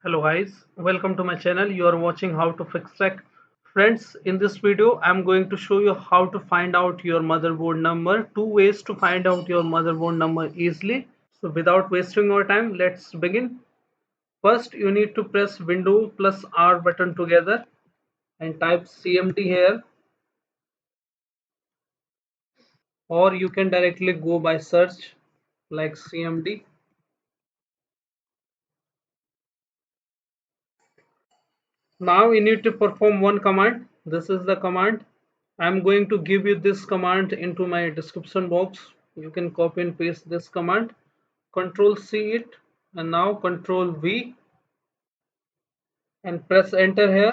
Hello guys, welcome to my channel. You are watching how to fix tech. Friends, in this video I'm going to show you how to find out your motherboard number. Two ways to find out your motherboard number easily. So without wasting our time, let's begin. First you need to press Windows plus R button together and type CMD here, or you can directly go by search like CMD. Now we need to perform one command. This is the command. I'm going to give you this command into my description box. You can copy and paste this command. Control C it and now Control V and press enter here.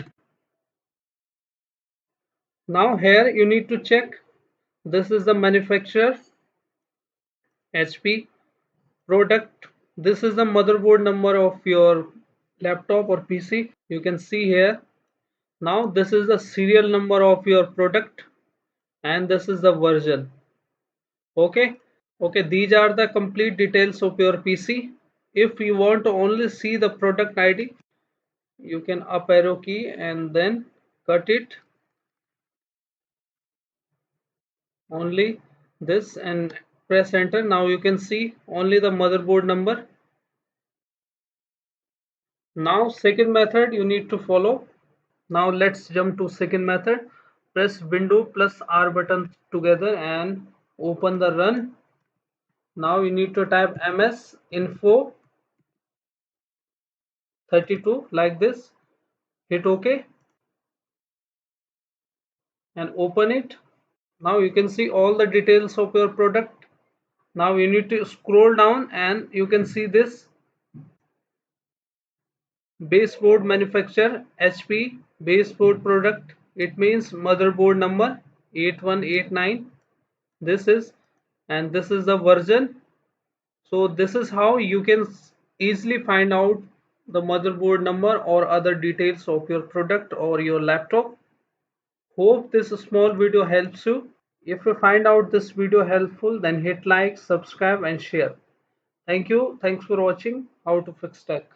Now here you need to check. This is the manufacturer HP, product. This is the motherboard number of your laptop or PC. You can see here. Now this is the serial number of your product and this is the version. Okay, these are the complete details of your PC. If you want to only see the product ID, you can up arrow key and then cut it only this and press enter. Now you can see only the motherboard number. Now second method you need to follow. Now let's jump to second method. Press Windows plus R button together and open the run. Now you need to type ms info 32 like this. Hit OK and open it. Now you can see all the details of your product. Now you need to scroll down and you can see this baseboard manufacturer HP baseboard product. It means motherboard number 8189. This is, and this is the version. So this is how you can easily find out the motherboard number or other details of your product or your laptop. Hope this small video helps you. If you find out this video helpful, then hit like, subscribe and share. Thank you. Thanks for watching How to Fix Tech.